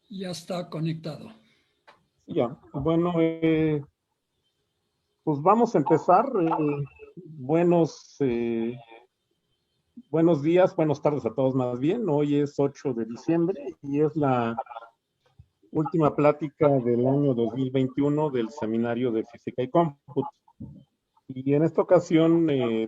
Ya está conectado. Ya, bueno, pues vamos a empezar. Buenos días, buenas tardes a todos más bien. Hoy es 8 de diciembre y es la última plática del año 2021 del Seminario de Física y Cómputo. Y en esta ocasión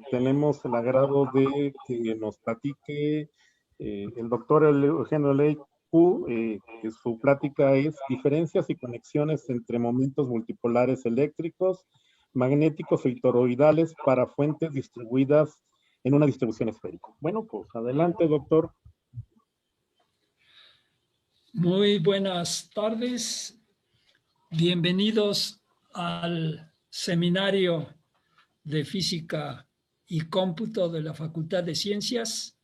tenemos el agrado de que nos platique el doctor Eugenio Ley Q, que su plática es diferencias y conexiones entre momentos multipolares eléctricos, magnéticos y toroidales para fuentes distribuidas en una distribución esférica. Bueno, pues adelante, doctor. Muy buenas tardes. Bienvenidos al Seminario de Física y Cómputo de la Facultad de Ciencias.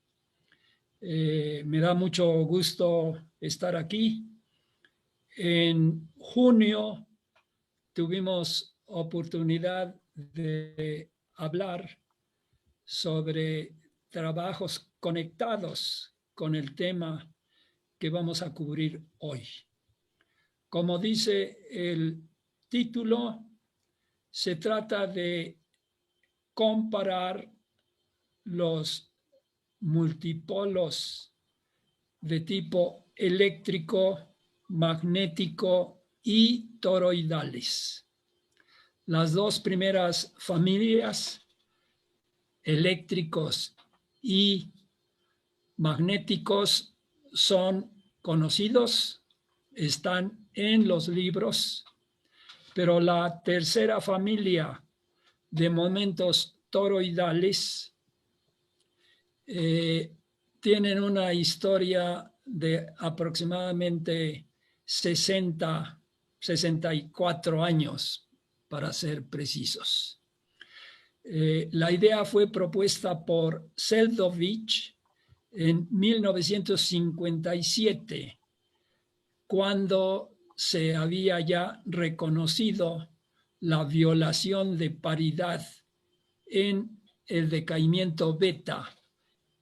Me da mucho gusto estar aquí. En junio tuvimos oportunidad de hablar sobre trabajos conectados con el tema que vamos a cubrir hoy. Como dice el título, se trata de comparar los multipolos de tipo eléctrico, magnético y toroidales. Las dos primeras familias, eléctricos y magnéticos, son conocidos, están en los libros, pero la tercera familia de momentos toroidales tienen una historia de aproximadamente 64 años, para ser precisos. La idea fue propuesta por Seldovich en 1957, cuando se había ya reconocido la violación de paridad en el decaimiento beta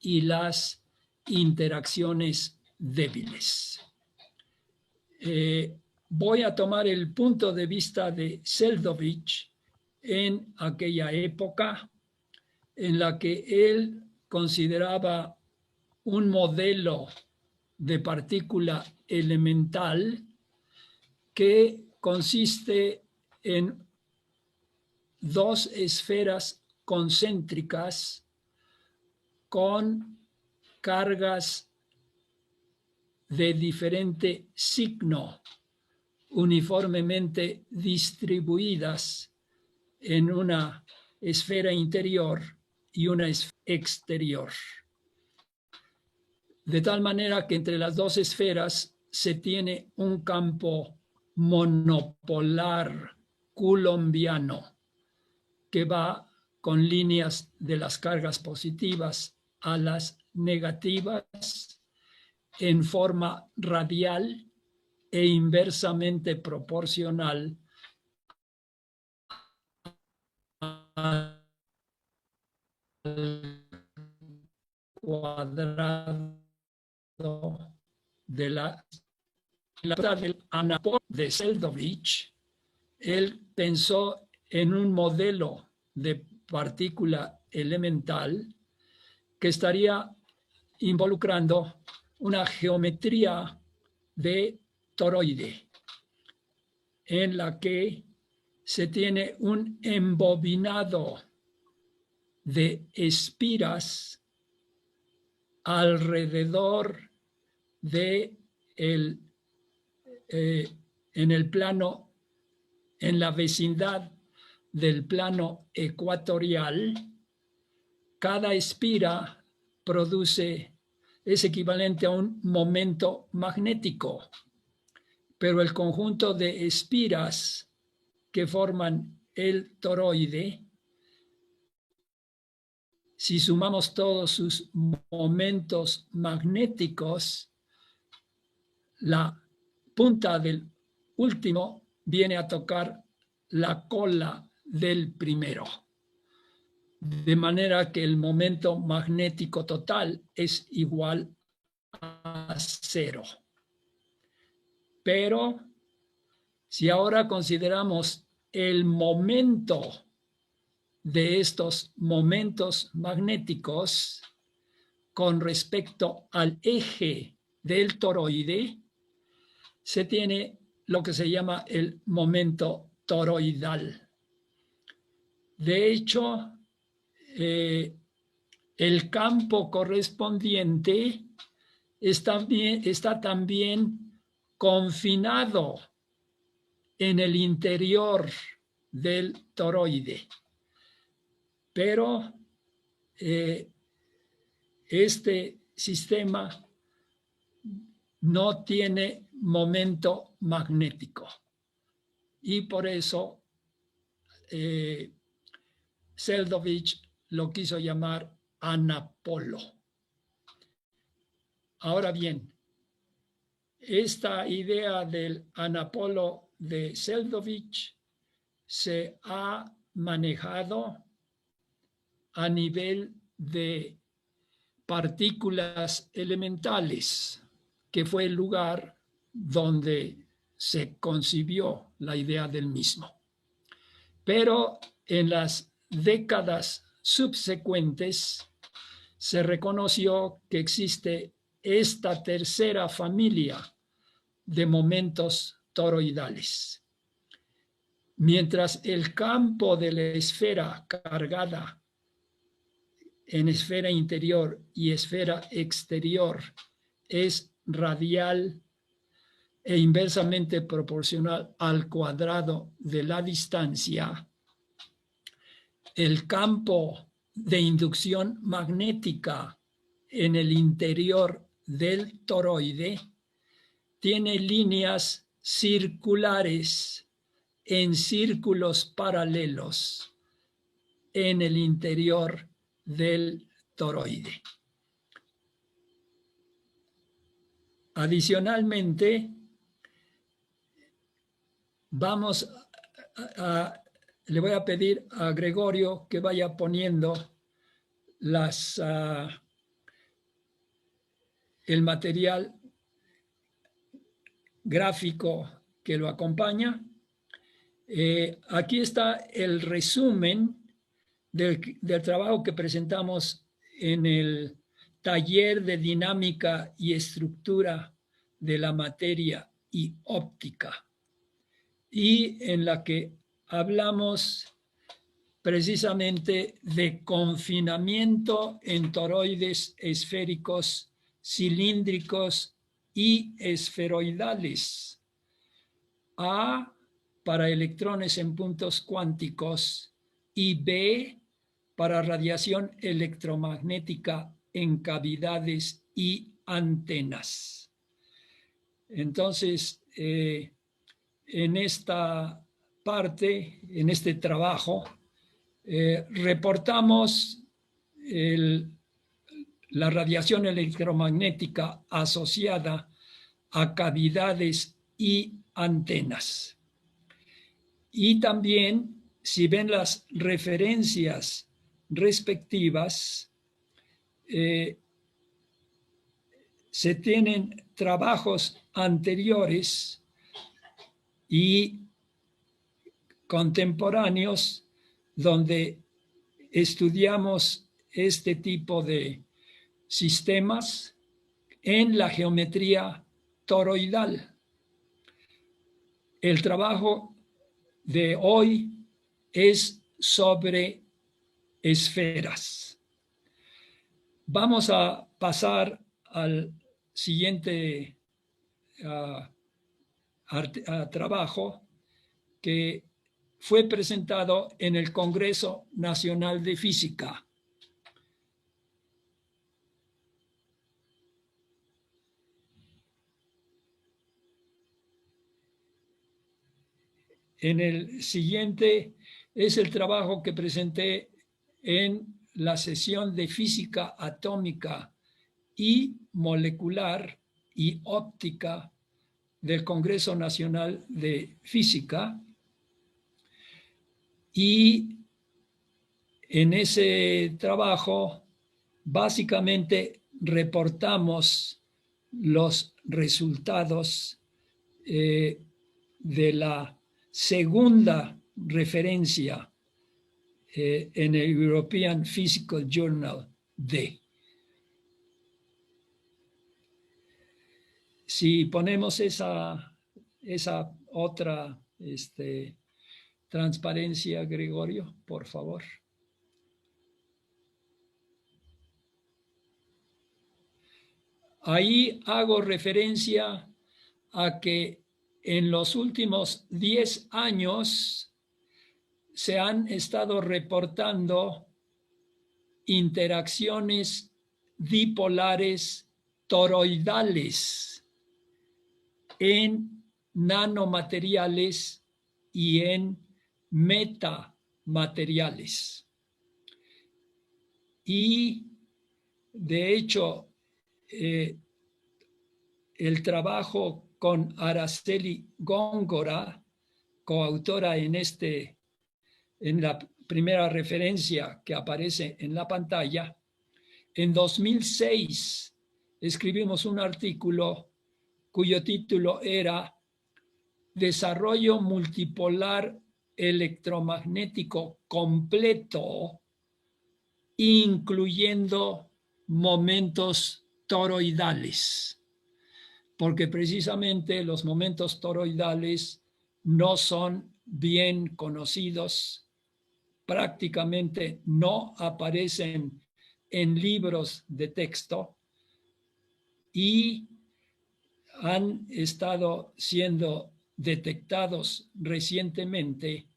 y las interacciones débiles. Voy a tomar el punto de vista de Seldovich en aquella época en la que él consideraba un modelo de partícula elemental que consiste en dos esferas concéntricas con cargas de diferente signo uniformemente distribuidas en una esfera interior y una esfera exterior. De tal manera que entre las dos esferas se tiene un campo monopolar coulombiano que va con líneas de las cargas positivas a las negativas en forma radial e inversamente proporcional al cuadrado de la del Anapol de Seldovich. Él pensó en un modelo de partícula elemental que estaría involucrando una geometría de toroide, en la que se tiene un embobinado de espiras alrededor de en el plano, en la vecindad del plano ecuatorial. Cada espira es equivalente a un momento magnético, pero el conjunto de espiras que forman el toroide, si sumamos todos sus momentos magnéticos, la punta del último viene a tocar la cola del primero, de manera que el momento magnético total es igual a 0. Pero si ahora consideramos el momento de estos momentos magnéticos con respecto al eje del toroide, se tiene lo que se llama el momento toroidal. De hecho, el campo correspondiente está también confinado en el interior del toroide. Pero este sistema no tiene momento magnético y por eso Seldovich lo quiso llamar anapolo. Ahora bien, esta idea del anapolo de Seldovich se ha manejado a nivel de partículas elementales, que fue el lugar donde se concibió la idea del mismo. Pero en las décadas subsecuentes se reconoció que existe esta tercera familia de momentos toroidales. Mientras el campo de la esfera cargada en esfera interior y esfera exterior es radial e inversamente proporcional al cuadrado de la distancia, el campo de inducción magnética en el interior del toroide tiene líneas circulares en círculos paralelos en el interior del toroide. Adicionalmente, le voy a pedir a Gregorio que vaya poniendo el material gráfico que lo acompaña. Aquí está el resumen del trabajo que presentamos en el taller de dinámica y estructura de la materia y óptica, y en la que hablamos precisamente de confinamiento en toroides esféricos, cilíndricos y esferoidales. A para electrones en puntos cuánticos y B para radiación electromagnética en cavidades y antenas. Entonces, en esta parte, en este trabajo, reportamos la radiación electromagnética asociada a cavidades y antenas. Y también, si ven las referencias respectivas, se tienen trabajos anteriores y contemporáneos donde estudiamos este tipo de sistemas en la geometría toroidal. El trabajo de hoy es sobre esferas. Vamos a pasar al siguiente trabajo que fue presentado en el Congreso Nacional de Física. En el siguiente es el trabajo que presenté en la sesión de física atómica y molecular y óptica del Congreso Nacional de Física. Y en ese trabajo básicamente reportamos los resultados de la segunda referencia en el European Physical Journal D. Si ponemos esa otra transparencia, Gregorio, por favor. Ahí hago referencia a que en los últimos 10 años se han estado reportando interacciones dipolares toroidales en nanomateriales y en metamateriales. Y de hecho, el trabajo con Araceli Góngora, coautora en la primera referencia que aparece en la pantalla, en 2006 escribimos un artículo cuyo título era Desarrollo multipolar electromagnético completo, incluyendo momentos toroidales, porque precisamente los momentos toroidales no son bien conocidos, prácticamente no aparecen en libros de texto y han estado siendo detectados recientemente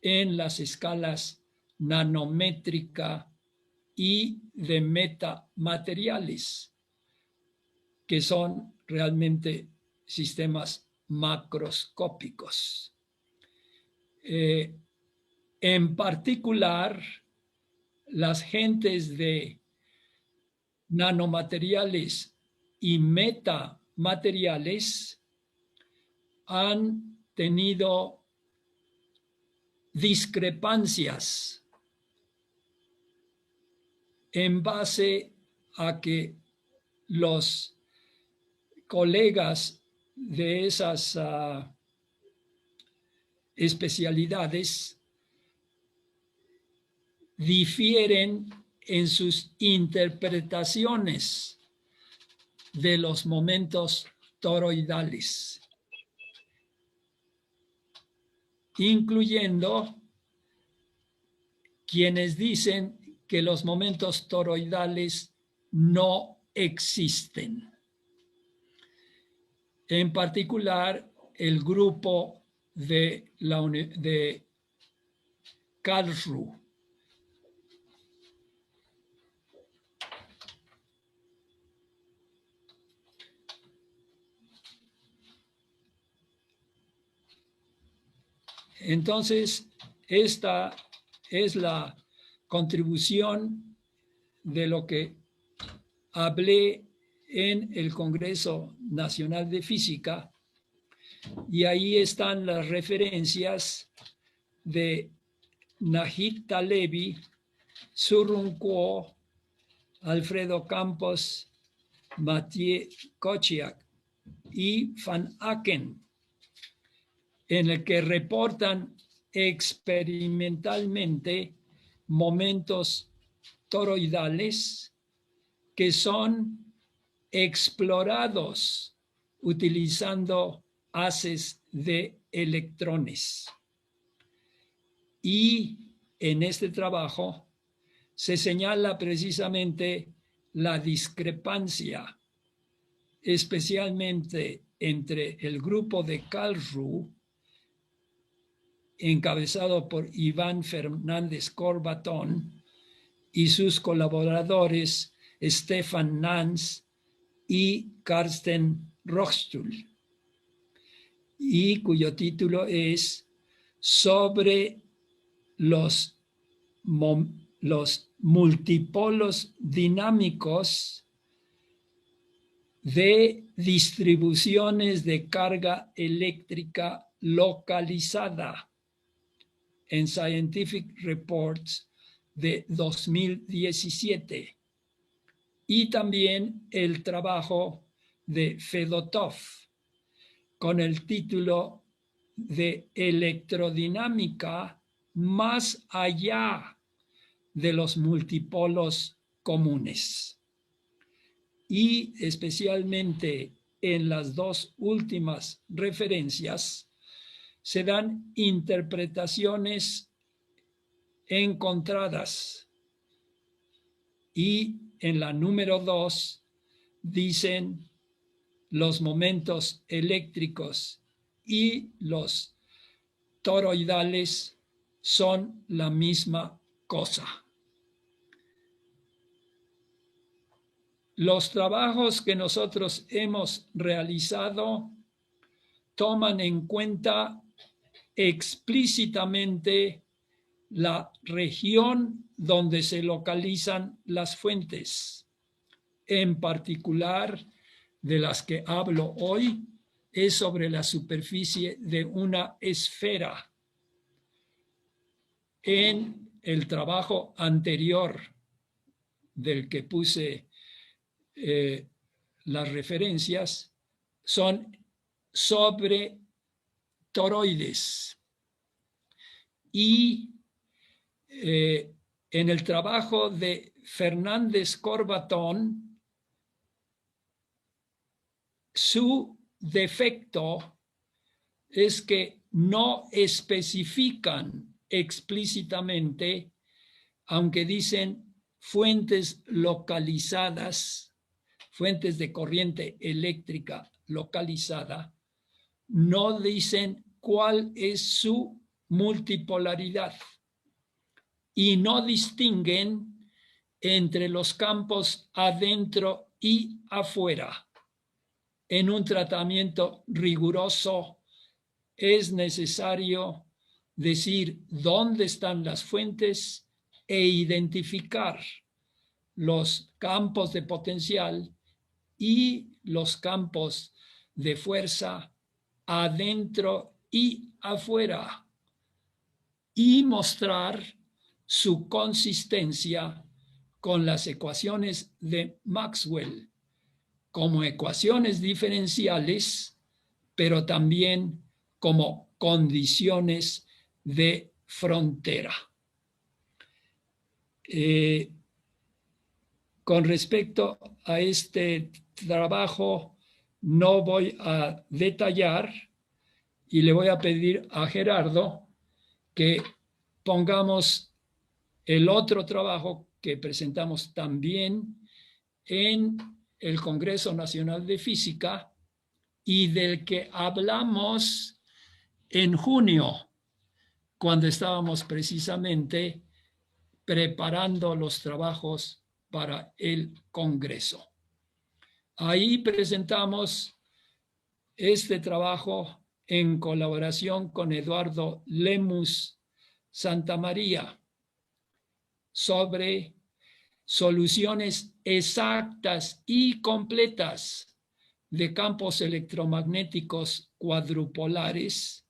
en las escalas nanométrica y de metamateriales, que son realmente sistemas macroscópicos. En particular, las gentes de nanomateriales y metamateriales han tenido discrepancias en base a que los colegas de esas especialidades difieren en sus interpretaciones de los momentos toroidales, incluyendo quienes dicen que los momentos toroidales no existen. En particular, el grupo de Karlsruhe. Entonces, esta es la contribución de lo que hablé en el Congreso Nacional de Física, y ahí están las referencias de Nahid Talebi, Surun Kuo, Alfredo Campos, Mathieu Kochiak y Van Aken, en el que reportan experimentalmente momentos toroidales que son explorados utilizando haces de electrones. Y en este trabajo se señala precisamente la discrepancia, especialmente entre el grupo de Karlsruhe, encabezado por Iván Fernández Corbatón, y sus colaboradores Stefan Nans y Carsten Rochstuhl, y cuyo título es Sobre los multipolos dinámicos de distribuciones de carga eléctrica localizada, en Scientific Reports de 2017, y también el trabajo de Fedotov, con el título de Electrodinámica más allá de los multipolos comunes. Y especialmente en las dos últimas referencias se dan interpretaciones encontradas. Y en la número 2 dicen los momentos eléctricos y los toroidales son la misma cosa. Los trabajos que nosotros hemos realizado toman en cuenta explícitamente la región donde se localizan las fuentes. En particular, de las que hablo hoy, es sobre la superficie de una esfera. En el trabajo anterior del que puse las referencias, son sobre toroides. Y en el trabajo de Fernández-Corbatón, su defecto es que no especifican explícitamente, aunque dicen fuentes localizadas, fuentes de corriente eléctrica localizada, no dicen cuál es su multipolaridad y no distinguen entre los campos adentro y afuera. En un tratamiento riguroso es necesario decir dónde están las fuentes e identificar los campos de potencial y los campos de fuerza adentro y afuera, y mostrar su consistencia con las ecuaciones de Maxwell como ecuaciones diferenciales, pero también como condiciones de frontera. Con respecto a este trabajo, no voy a detallar y le voy a pedir a Gerardo que pongamos el otro trabajo que presentamos también en el Congreso Nacional de Física y del que hablamos en junio, cuando estábamos precisamente preparando los trabajos para el Congreso. Ahí presentamos este trabajo en colaboración con Eduardo Lemus Santamaría sobre soluciones exactas y completas de campos electromagnéticos cuadrupolares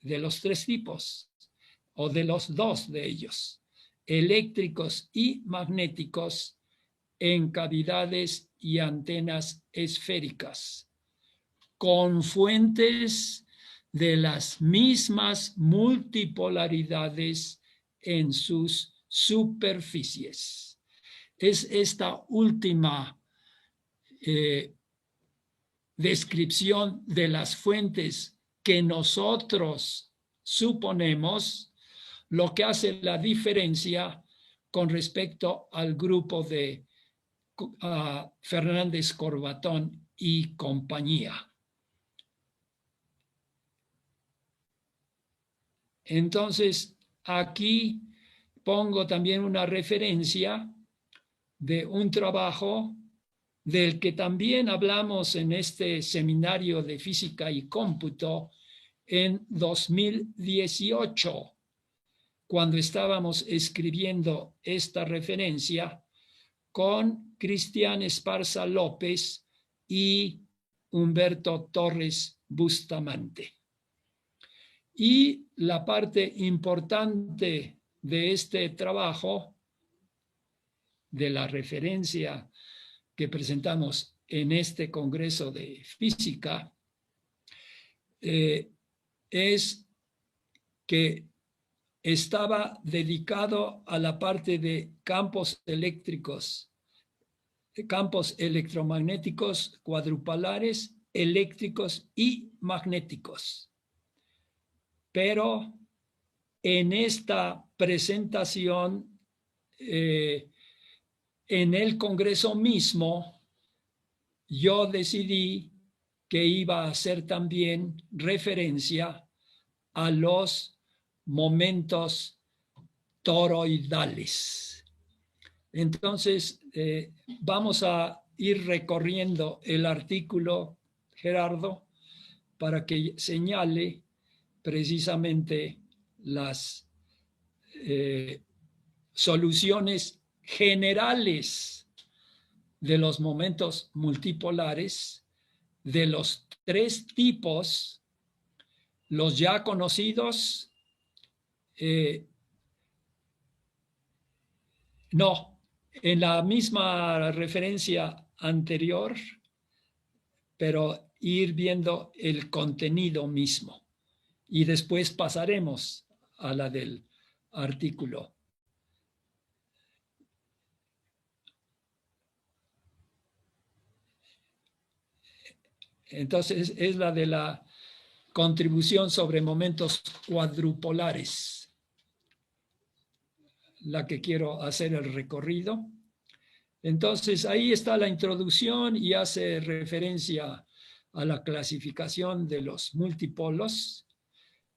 de los tres tipos, o de los dos de ellos, eléctricos y magnéticos, en cavidades y antenas esféricas, con fuentes de las mismas multipolaridades en sus superficies. Es esta última descripción de las fuentes que nosotros suponemos lo que hace la diferencia con respecto al grupo de Fernández-Corbatón y compañía. Entonces, aquí pongo también una referencia de un trabajo del que también hablamos en este seminario de física y cómputo en 2018, cuando estábamos escribiendo esta referencia con Cristian Esparza López y Humberto Torres Bustamante. Y la parte importante de este trabajo, de la referencia que presentamos en este Congreso de Física, es que estaba dedicado a la parte de campos eléctricos, campos electromagnéticos cuadrupolares, eléctricos y magnéticos. Pero en esta presentación, en el Congreso mismo, yo decidí que iba a hacer también referencia a los momentos toroidales. Entonces, vamos a ir recorriendo el artículo, Gerardo, para que señale precisamente las soluciones generales de los momentos multipolares, de los tres tipos, los ya conocidos, no, en la misma referencia anterior, pero ir viendo el contenido mismo. Y después pasaremos a la del artículo. Entonces, es la de la contribución sobre momentos cuadrupolares, la que quiero hacer el recorrido. Entonces, ahí está la introducción y hace referencia a la clasificación de los multipolos.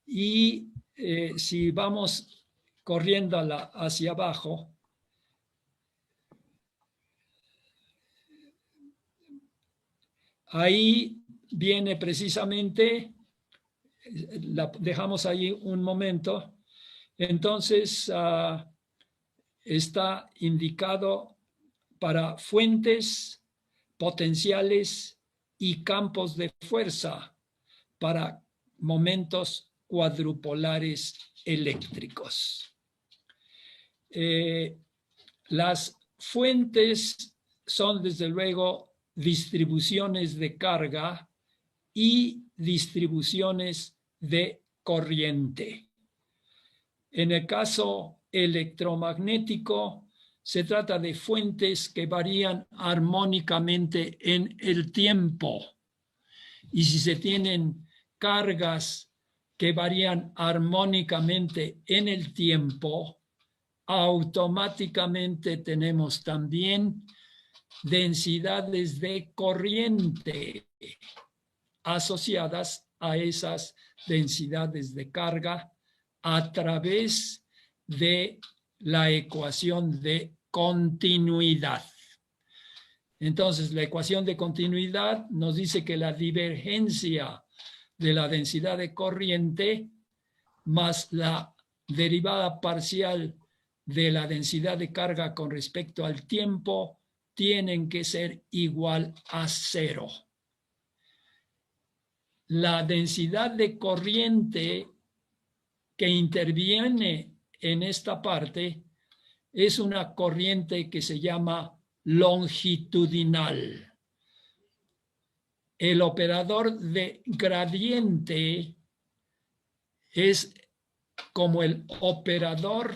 Y si vamos corriendo hacia abajo, ahí viene precisamente, la dejamos ahí un momento, entonces está indicado para fuentes potenciales y campos de fuerza para momentos cuadrupolares eléctricos. Las fuentes son, desde luego, distribuciones de carga y distribuciones de corriente. En el caso electromagnético, se trata de fuentes que varían armónicamente en el tiempo. Y si se tienen cargas que varían armónicamente en el tiempo, automáticamente tenemos también densidades de corriente asociadas a esas densidades de carga a través de la ecuación de continuidad. Entonces, la ecuación de continuidad nos dice que la divergencia de la densidad de corriente más la derivada parcial de la densidad de carga con respecto al tiempo tienen que ser igual a 0. La densidad de corriente que interviene en esta parte es una corriente que se llama longitudinal. El operador de gradiente es como el operador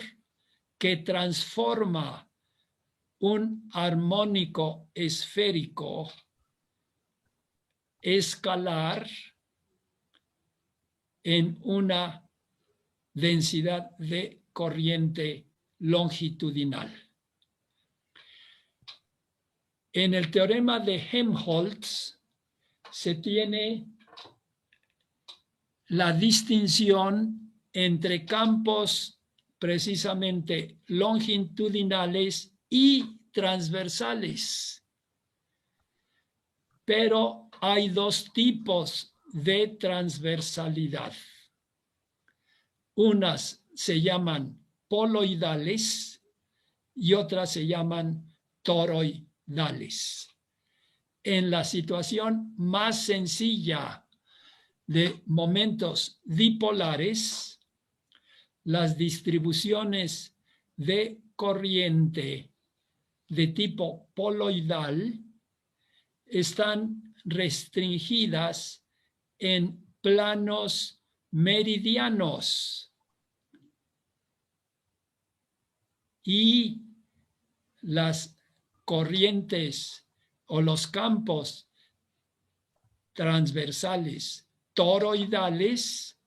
que transforma un armónico esférico escalar en una densidad de corriente longitudinal. En el teorema de Helmholtz se tiene la distinción entre campos precisamente longitudinales y transversales. Pero hay dos tipos de transversalidad. Unas se llaman poloidales y otras se llaman toroidales. En la situación más sencilla de momentos dipolares, las distribuciones de corriente de tipo poloidal están restringidas en planos meridianos. Y las corrientes o los campos transversales toroidales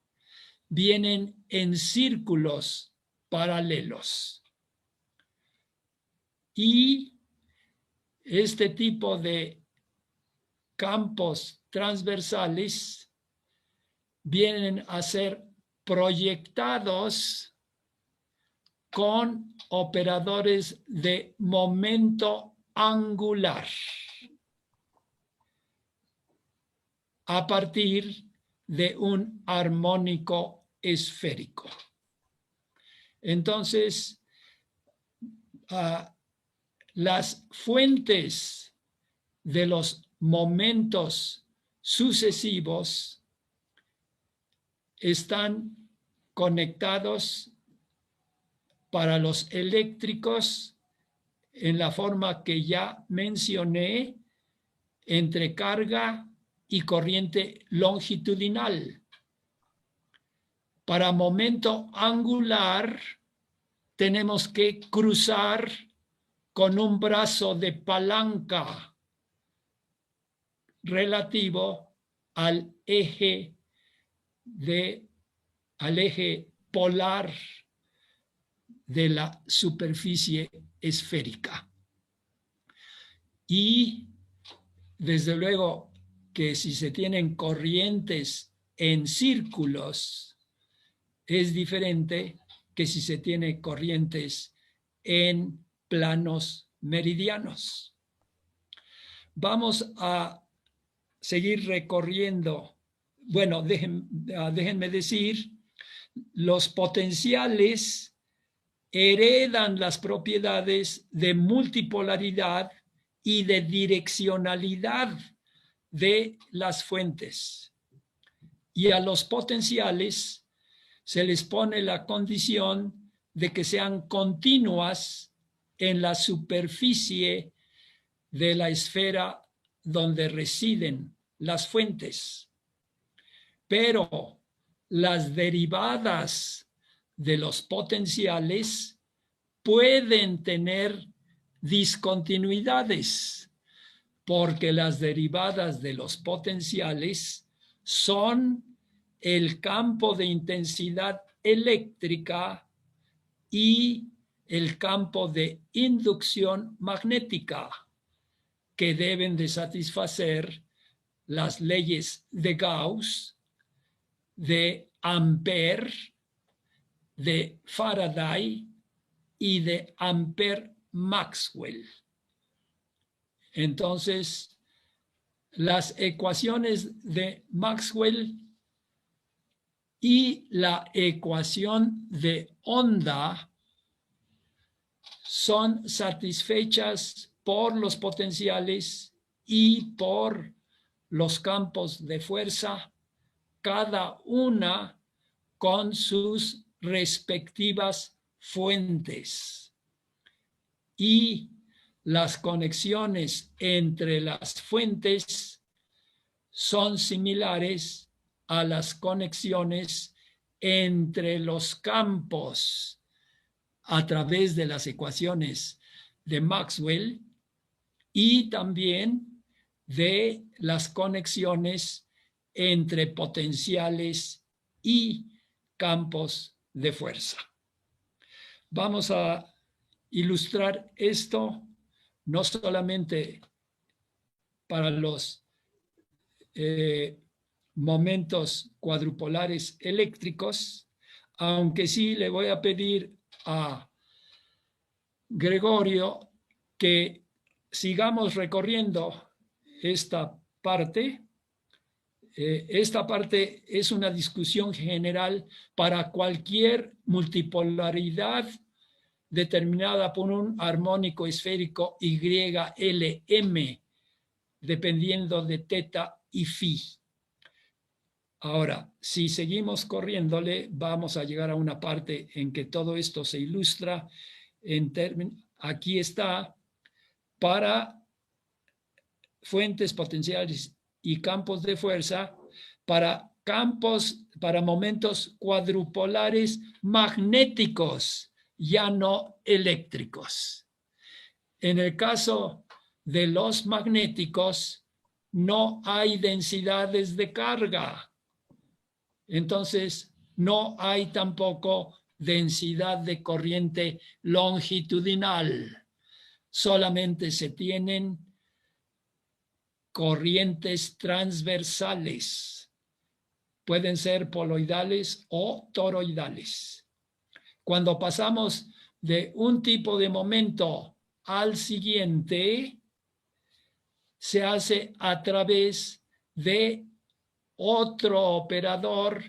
vienen en círculos paralelos. Y este tipo de campos transversales vienen a ser proyectados con operadores de momento angular a partir de un armónico esférico. Entonces, las fuentes de los momentos sucesivos están conectados para los eléctricos en la forma que ya mencioné, entre carga y corriente longitudinal. Para momento angular tenemos que cruzar con un brazo de palanca relativo al eje polar de la superficie esférica. Y desde luego que si se tienen corrientes en círculos, es diferente que si se tiene corrientes en planos meridianos. Vamos a seguir recorriendo. Bueno, déjenme decir, los potenciales heredan las propiedades de multipolaridad y de direccionalidad de las fuentes. Y a los potenciales se les pone la condición de que sean continuas en la superficie de la esfera donde residen las fuentes. Pero las derivadas de los potenciales pueden tener discontinuidades, porque las derivadas de los potenciales son el campo de intensidad eléctrica y el campo de inducción magnética, que deben de satisfacer las leyes de Gauss, de Ampère, de Faraday y de Ampère-Maxwell. Entonces, las ecuaciones de Maxwell y la ecuación de onda son satisfechas por los potenciales y por los campos de fuerza, cada una con sus respectivas fuentes. Y las conexiones entre las fuentes son similares a las conexiones entre los campos a través de las ecuaciones de Maxwell y también de las conexiones entre potenciales y campos de fuerza. Vamos a ilustrar esto no solamente para los momentos cuadrupolares eléctricos, aunque sí le voy a pedir a Gregorio que sigamos recorriendo esta parte. Esta parte es una discusión general para cualquier multipolaridad determinada por un armónico esférico YLM, dependiendo de teta y phi. Ahora, si seguimos corriéndole, vamos a llegar a una parte en que todo esto se ilustra en términos. Aquí está para fuentes potenciales y campos de fuerza, para campos para momentos cuadrupolares magnéticos, ya no eléctricos. En el caso de los magnéticos, no hay densidades de carga. Entonces, no hay tampoco densidad de corriente longitudinal. Solamente se tienen corrientes transversales. Pueden ser poloidales o toroidales. Cuando pasamos de un tipo de momento al siguiente, se hace a través de otro operador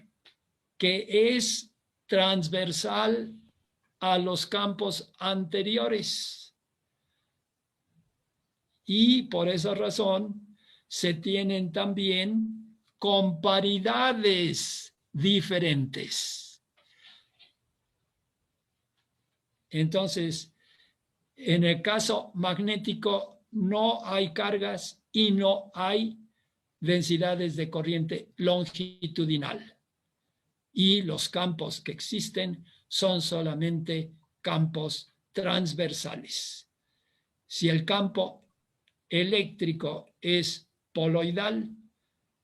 que es transversal a los campos anteriores. Y por esa razón se tienen también comparidades diferentes. Entonces, en el caso magnético no hay cargas y no hay densidades de corriente longitudinal. Y los campos que existen son solamente campos transversales. Si el campo eléctrico es poloidal,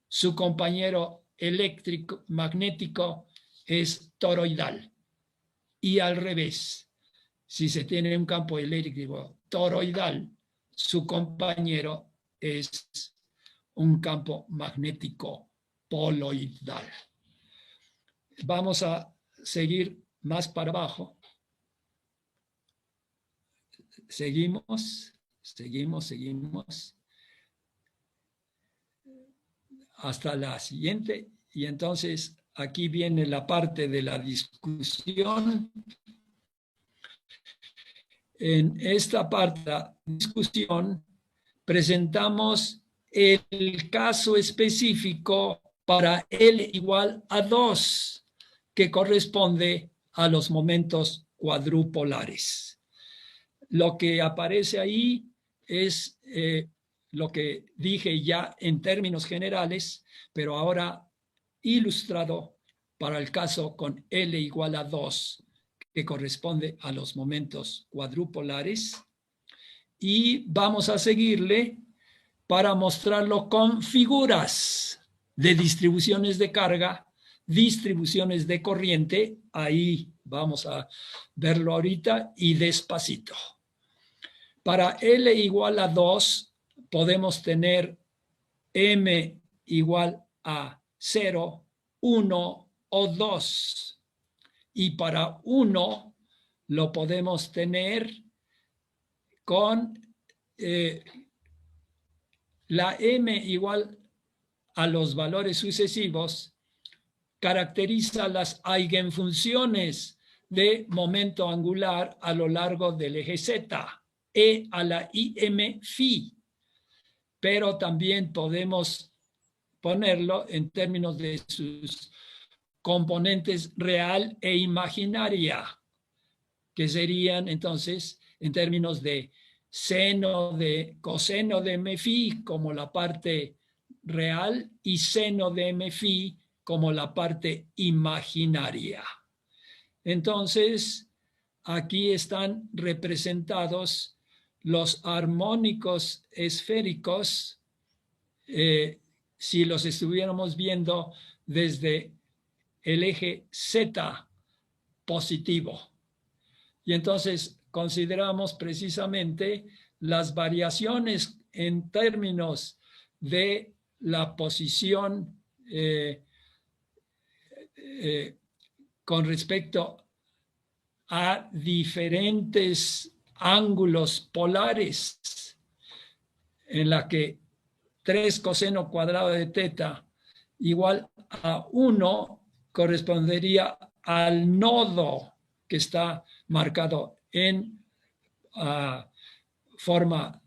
su compañero eléctrico magnético es toroidal. Y al revés, si se tiene un campo eléctrico toroidal, su compañero es un campo magnético poloidal. Vamos a seguir más para abajo. Seguimos hasta la siguiente. Y entonces aquí viene la parte de la discusión. En esta parte de la discusión presentamos el caso específico para L igual a 2, que corresponde a los momentos cuadrupolares. Lo que aparece ahí es lo que dije ya en términos generales, pero ahora ilustrado para el caso con L igual a 2, que corresponde a los momentos cuadrupolares. Y vamos a seguirle para mostrarlo con figuras de distribuciones de carga, distribuciones de corriente. Ahí vamos a verlo ahorita y despacito. Para L igual a 2 podemos tener M igual a 0, 1 o 2. Y para 1 lo podemos tener con la M igual a los valores sucesivos, caracteriza las eigenfunciones de momento angular a lo largo del eje Z, E a la IM phi. Pero también podemos ponerlo en términos de sus componentes real e imaginaria, que serían entonces en términos de seno de coseno de m phi como la parte real y seno de m phi como la parte imaginaria. Entonces, aquí están representados los armónicos esféricos, si los estuviéramos viendo desde el eje Z positivo. Y entonces consideramos precisamente las variaciones en términos de la posición con respecto a diferentes ángulos polares, en la que 3 coseno cuadrado de teta igual a 1 correspondería al nodo que está marcado en forma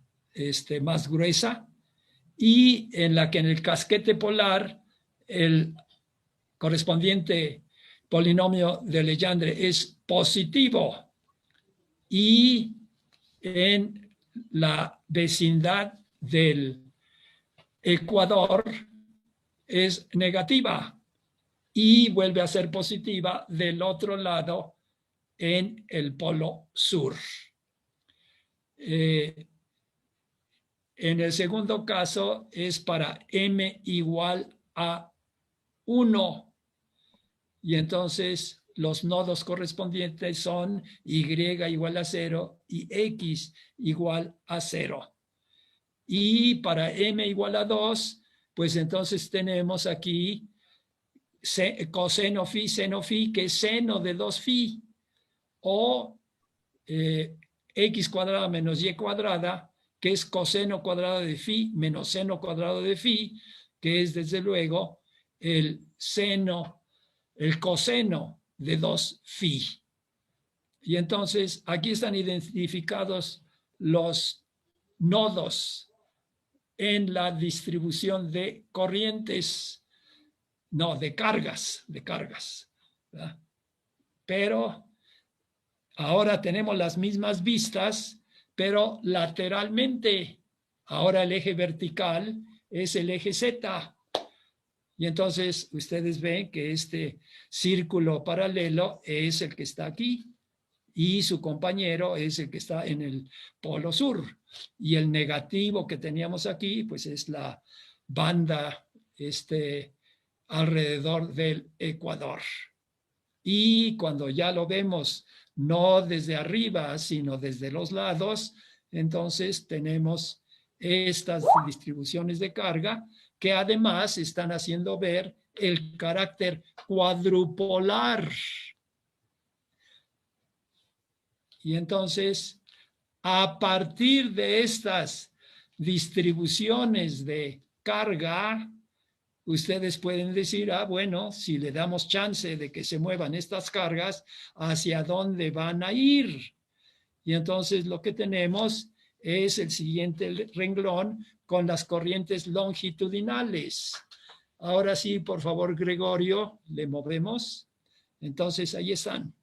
más gruesa, y en la que en el casquete polar el correspondiente polinomio de Legendre es positivo, y en la vecindad del ecuador es negativa, y vuelve a ser positiva del otro lado en el polo sur. En el segundo caso es para m igual a 1. Y entonces los nodos correspondientes son y igual a 0 y x igual a 0. Y para m igual a 2, pues entonces tenemos aquí coseno phi, seno phi, que es seno de 2 phi, o x cuadrada menos y cuadrada, que es coseno cuadrado de phi menos seno cuadrado de phi, que es desde luego el coseno de 2 phi. Y entonces aquí están identificados los nodos en la distribución de corrientes, no, de cargas, ¿verdad? Pero ahora tenemos las mismas vistas, pero lateralmente. Ahora el eje vertical es el eje Z. Y entonces ustedes ven que este círculo paralelo es el que está aquí y su compañero es el que está en el polo sur. Y el negativo que teníamos aquí, pues es la banda alrededor del ecuador. Y cuando ya lo vemos no desde arriba, sino desde los lados, entonces tenemos estas distribuciones de carga que además están haciendo ver el carácter cuadrupolar. Y entonces, a partir de estas distribuciones de carga, ustedes pueden decir, bueno, si le damos chance de que se muevan estas cargas, ¿hacia dónde van a ir? Y entonces lo que tenemos es el siguiente renglón con las corrientes longitudinales. Ahora sí, por favor, Gregorio, le movemos. Entonces, ahí están.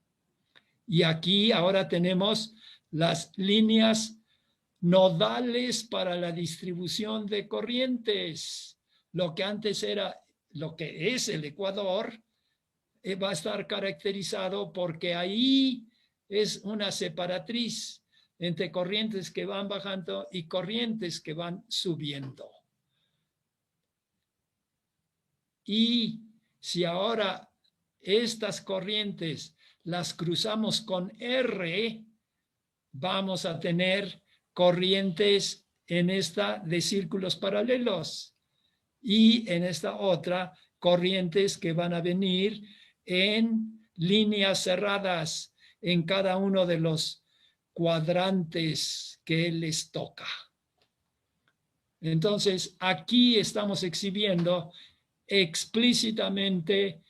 Y aquí ahora tenemos las líneas nodales para la distribución de corrientes. Lo que antes era, lo que es el ecuador, va a estar caracterizado porque ahí es una separatriz entre corrientes que van bajando y corrientes que van subiendo. Y si ahora estas corrientes las cruzamos con R, vamos a tener corrientes en esta de círculos paralelos y en esta otra corrientes que van a venir en líneas cerradas en cada uno de los cuadrantes que les toca. Entonces, aquí estamos exhibiendo explícitamente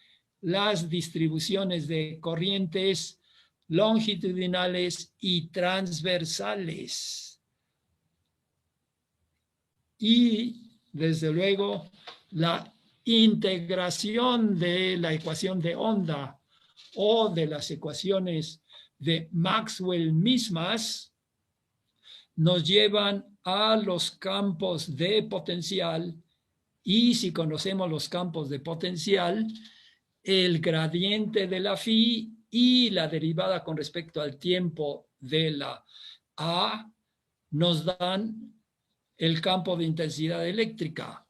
las distribuciones de corrientes longitudinales y transversales. Y, desde luego, la integración de la ecuación de onda o de las ecuaciones de Maxwell mismas nos llevan a los campos de potencial, y si conocemos los campos de potencial, el gradiente de la phi y la derivada con respecto al tiempo de la A nos dan el campo de intensidad eléctrica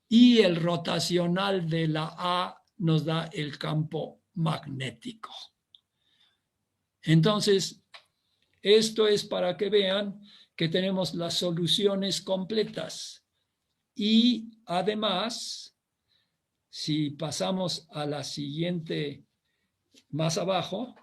y el rotacional de la A nos da el campo magnético. Entonces, esto es para que vean que tenemos las soluciones completas. Y además, si pasamos a la siguiente, más abajo,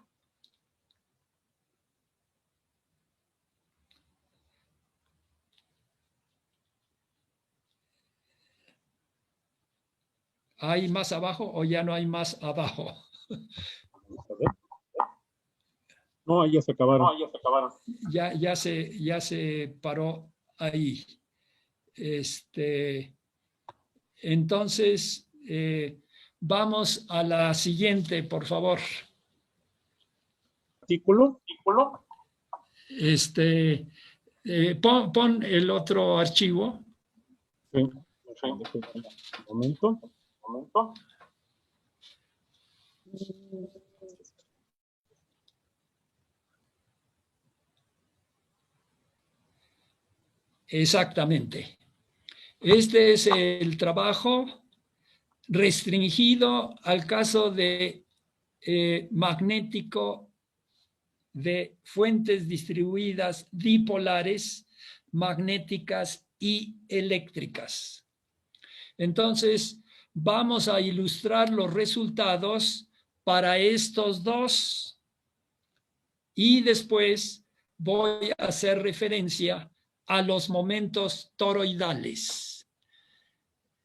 ¿hay más abajo o ya no hay más abajo? No, ya se acabaron. Ya se paró ahí. Entonces, vamos a la siguiente, por favor. ¿Artículo? Pon el otro archivo. Sí. Un momento. Exactamente. Este es el trabajo restringido al caso de magnético de fuentes distribuidas dipolares, magnéticas y eléctricas. Entonces, vamos a ilustrar los resultados para estos dos y después voy a hacer referencia a los momentos toroidales.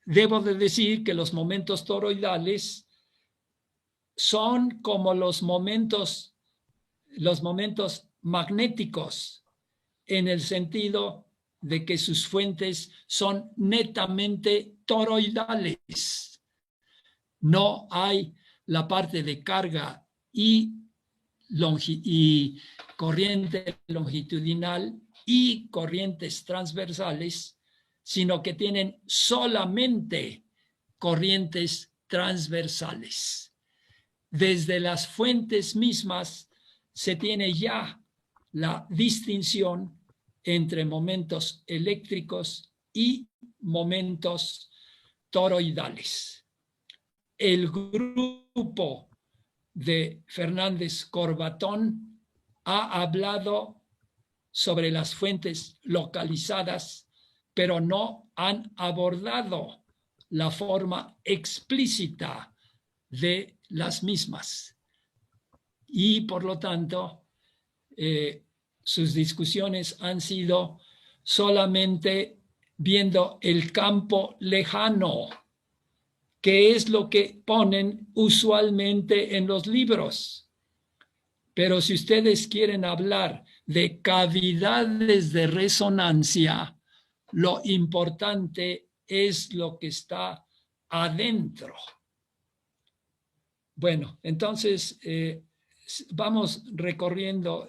Debo de decir que los momentos toroidales son como los momentos magnéticos, en el sentido de que sus fuentes son netamente toroidales. No hay la parte de carga y corriente longitudinal y corrientes transversales, sino que tienen solamente corrientes transversales. Desde las fuentes mismas se tiene ya la distinción entre momentos eléctricos y momentos toroidales. El grupo de Fernández-Corbatón ha hablado sobre las fuentes localizadas, pero no han abordado la forma explícita de las mismas. Y por lo tanto, sus discusiones han sido solamente viendo el campo lejano, que es lo que ponen usualmente en los libros. Pero si ustedes quieren hablar de cavidades de resonancia, lo importante es lo que está adentro. Bueno, entonces vamos recorriendo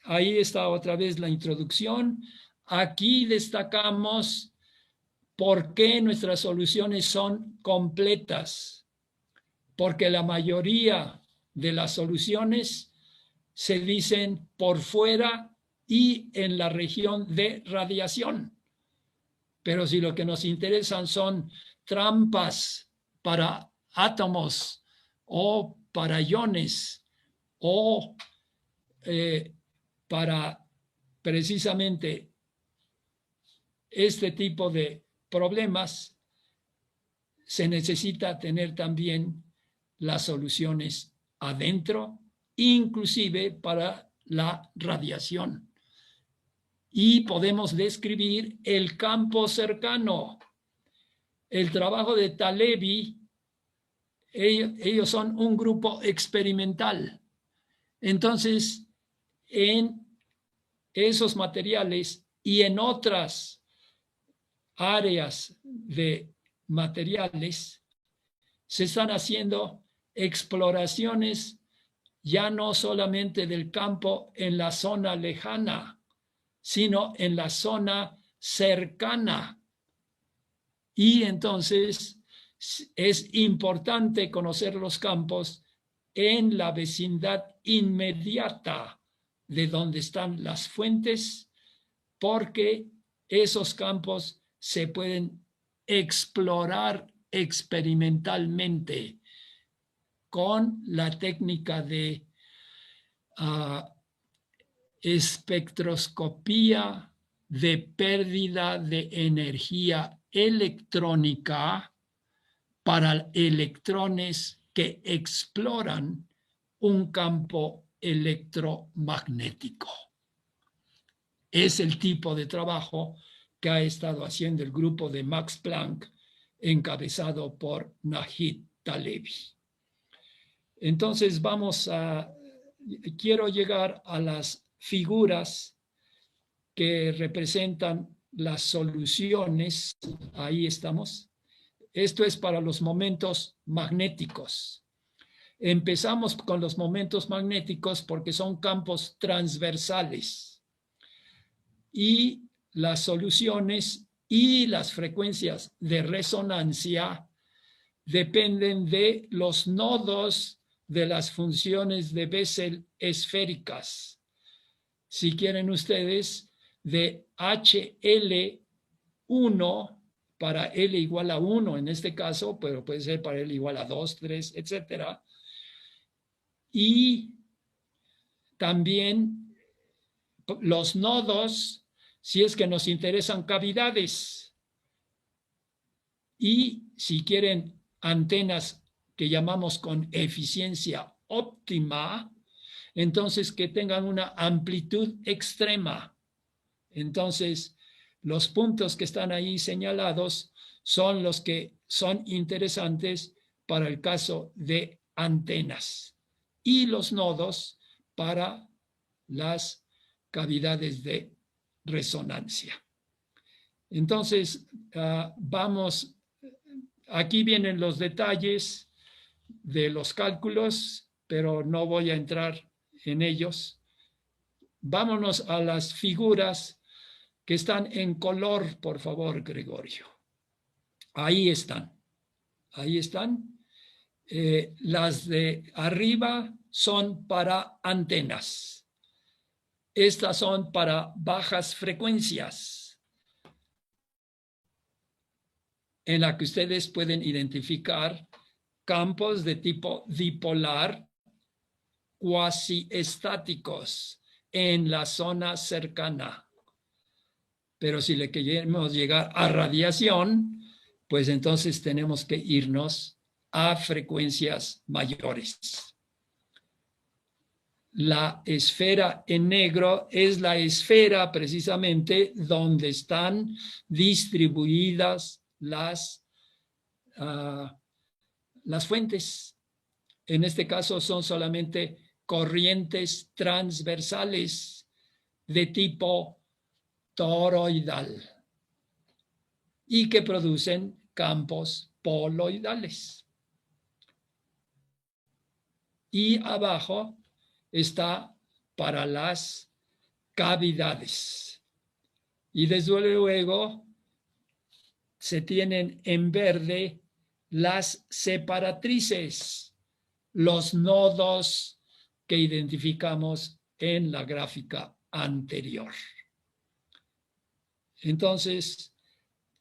ahí está otra vez la introducción. Aquí destacamos por qué nuestras soluciones son completas. Porque la mayoría de las soluciones se dicen por fuera y en la región de radiación. Pero si lo que nos interesan son trampas para átomos o para iones o para precisamente este tipo de problemas, se necesita tener también las soluciones adentro, inclusive para la radiación. Y podemos describir el campo cercano. El trabajo de Talebi, ellos son un grupo experimental. Entonces, en esos materiales y en otras áreas de materiales, se están haciendo exploraciones ya no solamente del campo en la zona lejana, sino en la zona cercana. Y entonces es importante conocer los campos en la vecindad inmediata de donde están las fuentes, porque esos campos se pueden explorar experimentalmente con la técnica de espectroscopía de pérdida de energía electrónica para electrones que exploran un campo electromagnético. Es el tipo de trabajo que ha estado haciendo el grupo de Max Planck, encabezado por Najd Talebi. Entonces quiero llegar a las figuras que representan las soluciones. Ahí estamos. Esto es para los momentos magnéticos. Empezamos con los momentos magnéticos porque son campos transversales. Y las soluciones y las frecuencias de resonancia dependen de los nodos de las funciones de Bessel esféricas. Si quieren ustedes, de HL1 para L igual a 1 en este caso, pero puede ser para L igual a 2, 3, etc. Y también los nodos, si es que nos interesan cavidades. Y si quieren antenas que llamamos con eficiencia óptima, entonces que tengan una amplitud extrema. Entonces, los puntos que están ahí señalados son los que son interesantes para el caso de antenas y los nodos para las cavidades de resonancia. Entonces, vamos, aquí vienen los detalles de los cálculos, pero no voy a entrar en ellos. Vámonos a las figuras que están en color, por favor, Gregorio. Ahí están. Ahí están. Las de arriba son para antenas. Estas son para bajas frecuencias, en la que ustedes pueden identificar campos de tipo dipolar cuasi estáticos en la zona cercana. Pero si le queremos llegar a radiación, pues entonces tenemos que irnos a frecuencias mayores. La esfera en negro es la esfera precisamente donde están distribuidas las fuentes. En este caso son solamente corrientes transversales de tipo toroidal y que producen campos poloidales. Y abajo está para las cavidades. Y desde luego se tienen en verde las separatrices, los nodos que identificamos en la gráfica anterior. Entonces,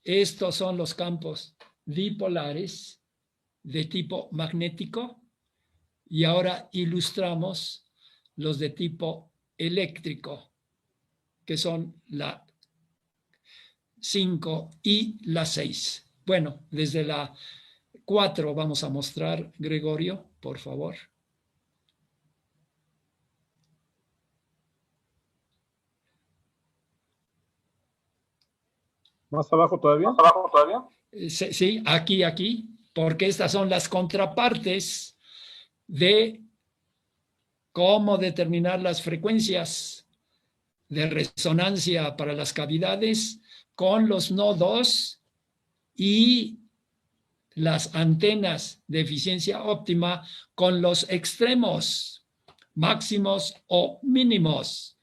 estos son los campos dipolares de tipo magnético y ahora ilustramos los de tipo eléctrico, que son la 5 y la 6. Bueno, desde la 4 vamos a mostrar, Gregorio, por favor. ¿Más abajo todavía? ¿Más abajo todavía? Sí, aquí, porque estas son las contrapartes de cómo determinar las frecuencias de resonancia para las cavidades con los nodos y las antenas de eficiencia óptima con los extremos máximos o mínimos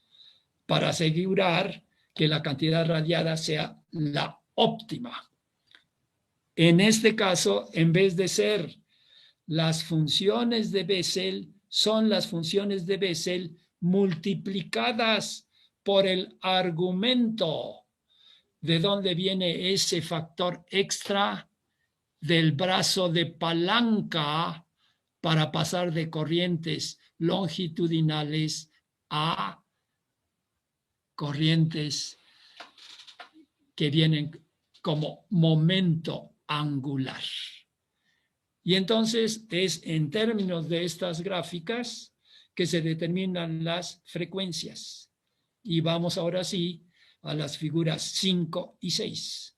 para asegurar que la cantidad radiada sea la óptima. En este caso, en vez de ser las funciones de Bessel, son las funciones de Bessel multiplicadas por el argumento de dónde viene ese factor extra del brazo de palanca para pasar de corrientes longitudinales a corrientes que vienen como momento angular. Y entonces es en términos de estas gráficas que se determinan las frecuencias. Y vamos ahora sí a las figuras 5 y 6.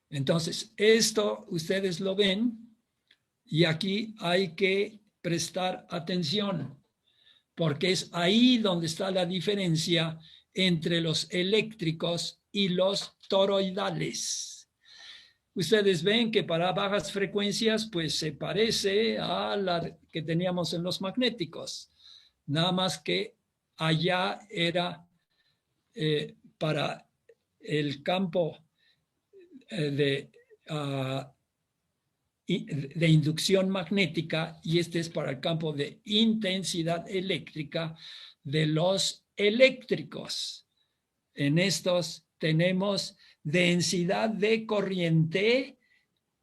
Entonces, esto ustedes lo ven y aquí hay que prestar atención porque es ahí donde está la diferencia entre los eléctricos y los toroidales. Ustedes ven que para bajas frecuencias pues se parece a la que teníamos en los magnéticos, nada más que allá era para el campo de de inducción magnética, y este es para el campo de intensidad eléctrica de los eléctricos. En estos tenemos densidad de corriente,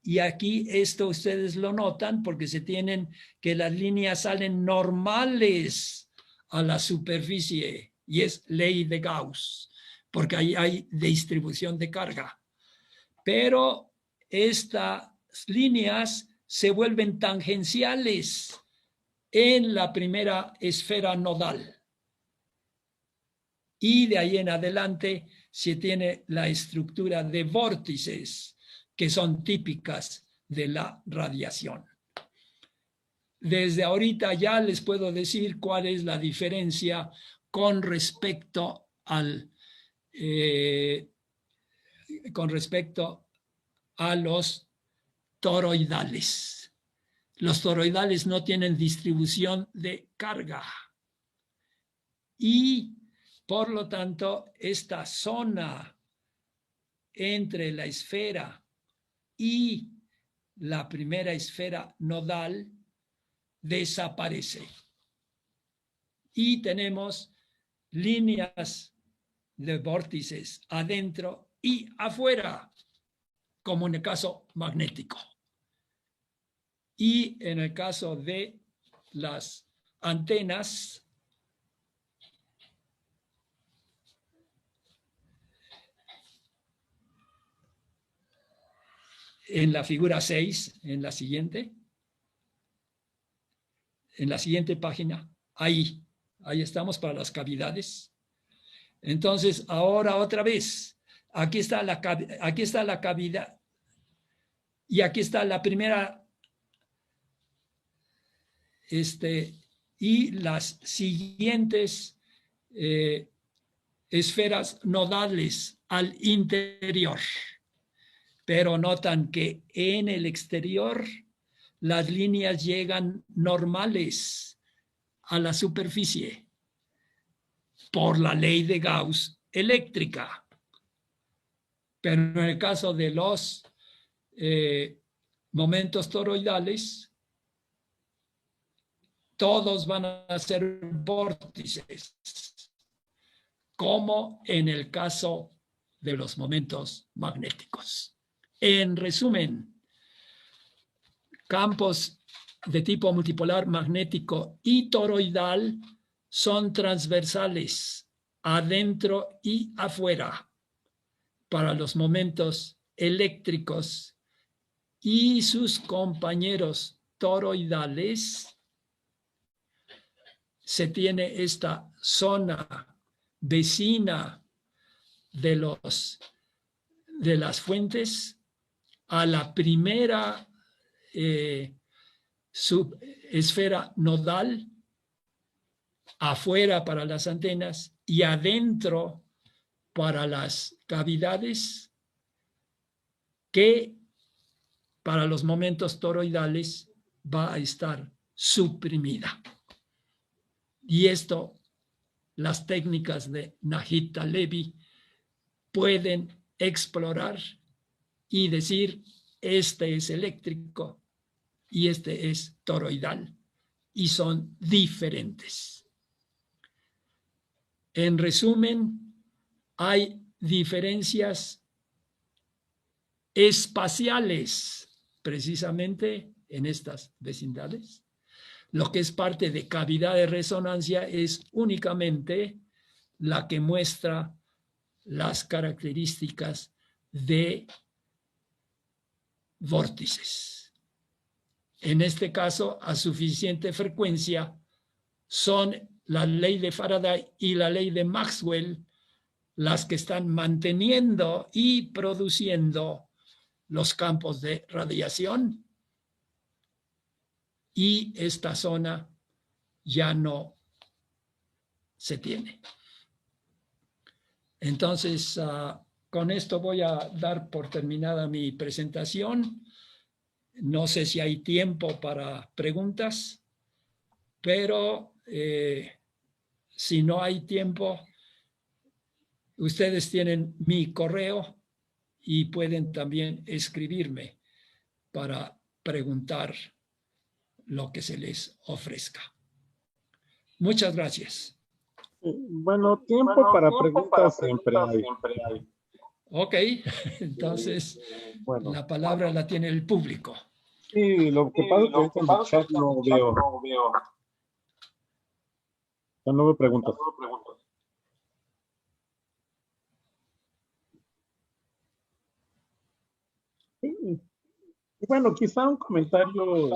y aquí esto ustedes lo notan porque se tienen que las líneas salen normales a la superficie, y es ley de Gauss, porque ahí hay distribución de carga. Pero estas líneas se vuelven tangenciales en la primera esfera nodal. Y de ahí en adelante se tiene la estructura de vórtices que son típicas de la radiación. Desde ahorita ya les puedo decir cuál es la diferencia con respecto a los toroidales. Los toroidales no tienen distribución de carga y por lo tanto esta zona entre la esfera y la primera esfera nodal desaparece y tenemos líneas de vórtices adentro y afuera, como en el caso magnético. Y en el caso de las antenas, en la figura 6, en la siguiente página, ahí estamos para las cavidades. Entonces, ahora otra vez, aquí está la cavidad y aquí está la primera y las siguientes esferas nodales al interior. Pero notan que en el exterior las líneas llegan normales a la superficie por la ley de Gauss eléctrica. Pero en el caso de los momentos toroidales, todos van a ser vórtices, como en el caso de los momentos magnéticos. En resumen, campos de tipo multipolar magnético y toroidal son transversales adentro y afuera para los momentos eléctricos, y sus compañeros toroidales se tiene esta zona vecina de las fuentes a la primera subesfera nodal, afuera para las antenas y adentro para las cavidades, que para los momentos toroidales va a estar suprimida. Y esto, las técnicas de Najd Halevi pueden explorar y decir, este es eléctrico y este es toroidal, y son diferentes. En resumen, hay diferencias espaciales precisamente en estas vecindades. Lo que es parte de cavidad de resonancia es únicamente la que muestra las características de vórtices. En este caso, a suficiente frecuencia, son la ley de Faraday y la ley de Maxwell las que están manteniendo y produciendo los campos de radiación, y esta zona ya no se tiene. Entonces, con esto voy a dar por terminada mi presentación. No sé si hay tiempo para preguntas, pero si no hay tiempo, ustedes tienen mi correo y pueden también escribirme para preguntar lo que se les ofrezca. Muchas gracias. Bueno, tiempo para preguntas siempre hay. Ok, entonces Bueno, la palabra la tiene el público. sí, lo que pasa es que ahorita en el chat no veo, ya no veo preguntas. Sí. Y bueno, quizá un comentario.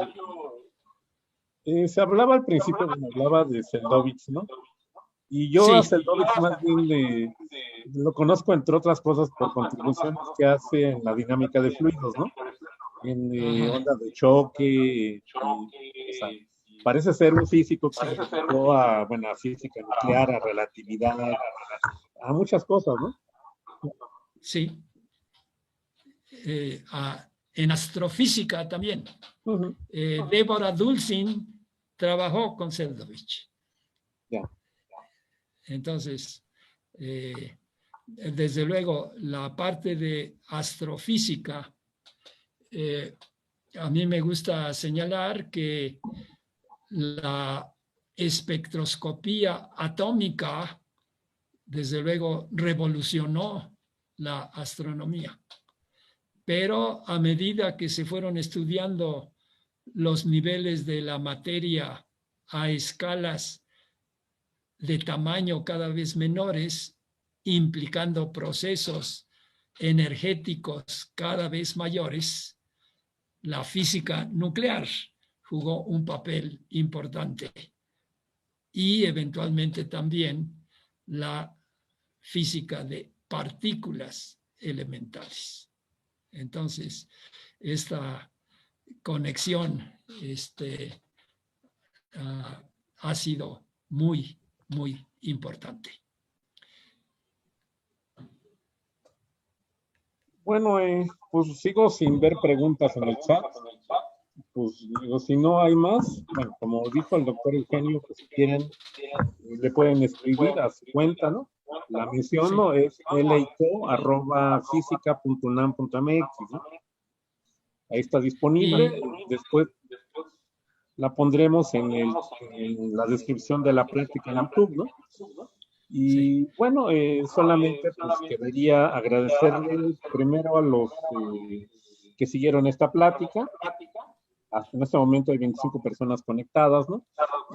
Se hablaba al principio, bueno, hablaba de Seldovich, ¿no? Y yo a Sí, Seldovich más bien lo conozco, entre otras cosas, por contribuciones que hace en la dinámica de fluidos, ¿no? En ajá, ondas de choque, o sea, parece ser un físico que se sí, dedicó a, bueno, a física nuclear, a relatividad, a muchas cosas, ¿no? sí. En astrofísica también. Ujú. Débora Dulcin trabajó con Seldovich. Ya. Entonces, desde luego, la parte de astrofísica, a mí me gusta señalar que la espectroscopía atómica, desde luego, revolucionó la astronomía. Pero a medida que se fueron estudiando los niveles de la materia a escalas de tamaño cada vez menores, implicando procesos energéticos cada vez mayores, la física nuclear jugó un papel importante y eventualmente también la física de partículas elementales. Entonces, esta conexión ha sido muy, muy importante. Bueno, pues sigo sin ver preguntas en el chat. Pues digo, si no hay más, bueno, como dijo el doctor Eugenio, pues si quieren, le pueden escribir a su cuenta, ¿no? La misión Sí, no es leico@fisica.unam.mx, ¿no? Ahí está disponible. y Después la pondremos en la descripción de la plática en YouTube, ¿no? sí, Y bueno, solamente pues quería agradecerle primero a los que siguieron esta plática. Hasta en este momento hay 25 personas conectadas, ¿no?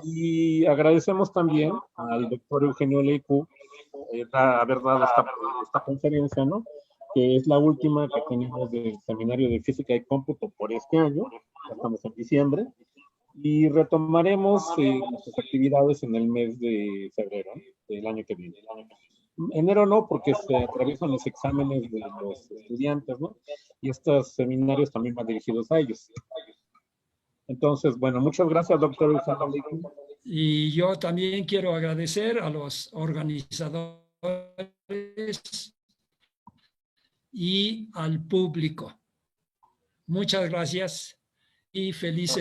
Y agradecemos también al doctor Eugenio Leicu haber dado esta conferencia, ¿no? Que es la última que tenemos del Seminario de Física y Cómputo por este año. Ya estamos en diciembre. Y retomaremos nuestras actividades en el mes de febrero, ¿no? Del año que viene. Enero no, porque se atraviesan los exámenes de los estudiantes, ¿no? Y estos seminarios también van dirigidos a ellos. Entonces, bueno, muchas gracias, doctor Eugenio Leicu. y yo también quiero agradecer a los organizadores y al público. Muchas gracias y felices